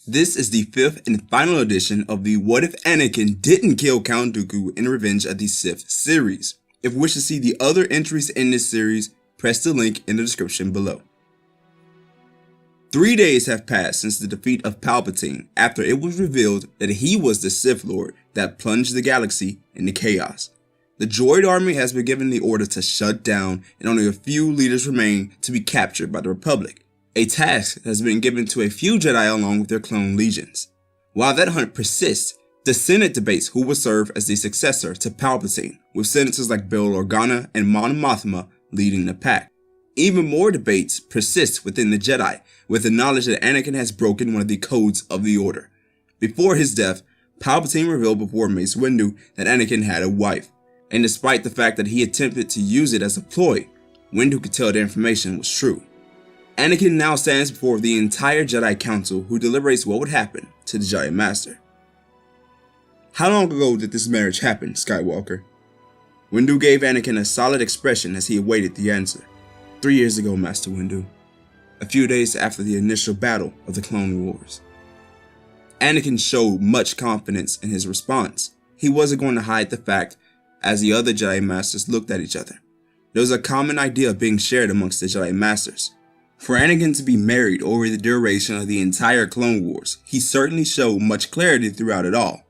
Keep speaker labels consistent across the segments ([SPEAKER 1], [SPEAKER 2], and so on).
[SPEAKER 1] This is the 5th and final edition of the What If Anakin Didn't Kill Count Dooku in Revenge of the Sith series. If you wish to see the other entries in this series, press the link in the description below. 3 days have passed since the defeat of Palpatine after it was revealed that he was the Sith Lord that plunged the galaxy into chaos. The droid army has been given the order to shut down and only a few leaders remain to be captured by the Republic. A task has been given to a few Jedi along with their clone legions. While that hunt persists, the Senate debates who will serve as the successor to Palpatine, with senators like Bail Organa and Mon Mothma leading the pack. Even more debates persist within the Jedi, with the knowledge that Anakin has broken one of the codes of the Order. Before his death, Palpatine revealed before Mace Windu that Anakin had a wife, and despite the fact that he attempted to use it as a ploy, Windu could tell the information was true. Anakin now stands before the entire Jedi Council, who deliberates what would happen to the Jedi Master. How long ago did this marriage happen, Skywalker? Windu gave Anakin a solid expression as he awaited the answer. 3 years ago, Master Windu. A few days after the initial battle of the Clone Wars. Anakin showed much confidence in his response. He wasn't going to hide the fact as the other Jedi Masters looked at each other. There was a common idea being shared amongst the Jedi Masters. For Anakin to be married over the duration of the entire Clone Wars, he certainly showed much clarity throughout it all.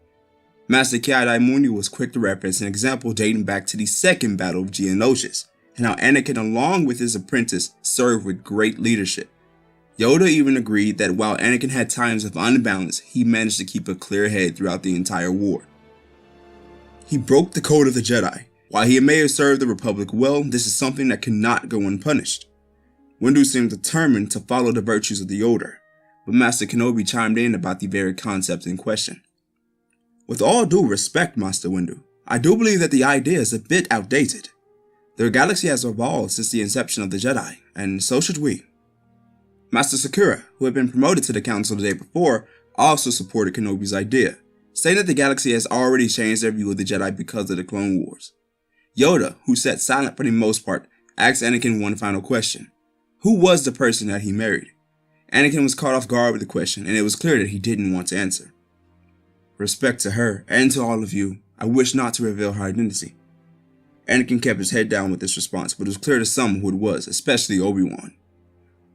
[SPEAKER 1] Master Ki-Adi-Mundi was quick to reference an example dating back to the second Battle of Geonosis, and how Anakin along with his apprentice served with great leadership. Yoda even agreed that while Anakin had times of unbalance, he managed to keep a clear head throughout the entire war. He broke the code of the Jedi. While he may have served the Republic well, this is something that cannot go unpunished. Windu seemed determined to follow the virtues of the Order, but Master Kenobi chimed in about the very concept in question. With all due respect, Master Windu, I do believe that the idea is a bit outdated. The galaxy has evolved since the inception of the Jedi, and so should we. Master Sakura, who had been promoted to the Council the day before, also supported Kenobi's idea, saying that the galaxy has already changed their view of the Jedi because of the Clone Wars. Yoda, who sat silent for the most part, asked Anakin one final question. Who was the person that he married? Anakin was caught off guard with the question, and it was clear that he didn't want to answer. Respect to her, and to all of you, I wish not to reveal her identity. Anakin kept his head down with this response, but it was clear to some who it was, especially Obi-Wan.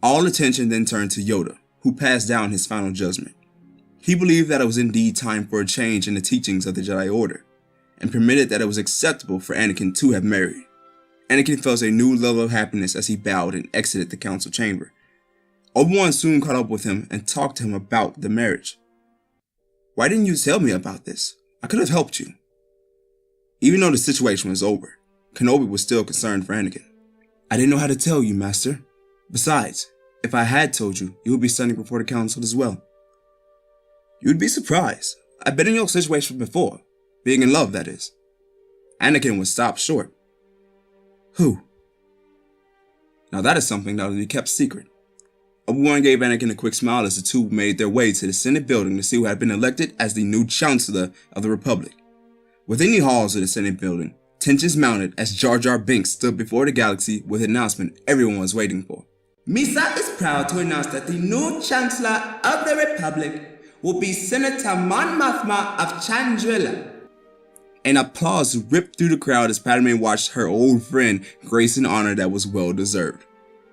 [SPEAKER 1] All attention then turned to Yoda, who passed down his final judgment. He believed that it was indeed time for a change in the teachings of the Jedi Order, and permitted that it was acceptable for Anakin to have married. Anakin felt a new level of happiness as he bowed and exited the council chamber. Obi-Wan soon caught up with him and talked to him about the marriage. Why didn't you tell me about this? I could have helped you. Even though the situation was over, Kenobi was still concerned for Anakin. I didn't know how to tell you, Master. Besides, if I had told you, you would be standing before the council as well. You'd be surprised. I've been in your situation before. Being in love, that is. Anakin was stopped short. Who? Now that is something that will be kept secret. Obi-Wan gave Anakin a quick smile as the two made their way to the Senate building to see who had been elected as the new Chancellor of the Republic. Within the halls of the Senate building, tensions mounted as Jar Jar Binks stood before the galaxy with an announcement everyone was waiting for. Misa is proud to announce that the new Chancellor of the Republic will be Senator Mon Mothma of Chandrila. And applause ripped through the crowd as Padme watched her old friend grace an honor that was well deserved.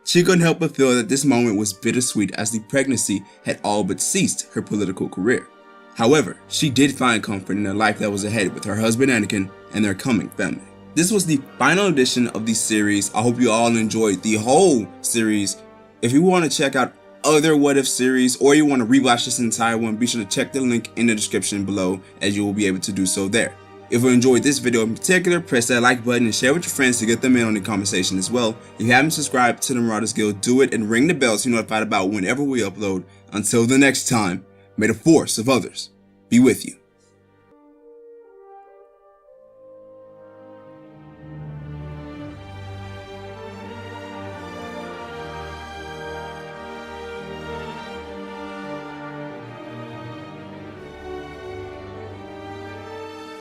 [SPEAKER 1] She couldn't help but feel that this moment was bittersweet as the pregnancy had all but ceased her political career. However, she did find comfort in the life that was ahead with her husband Anakin and their coming family. This was the final edition of the series. I hope you all enjoyed the whole series. If you want to check out other What If series or you want to rewatch this entire one, be sure to check the link in the description below as you will be able to do so there. If you enjoyed this video in particular, press that like button and share with your friends to get them in on the conversation as well. If you haven't subscribed to the Marauders Guild, do it and ring the bell so you're notified about whenever we upload. Until the next time, may the force of others be with you.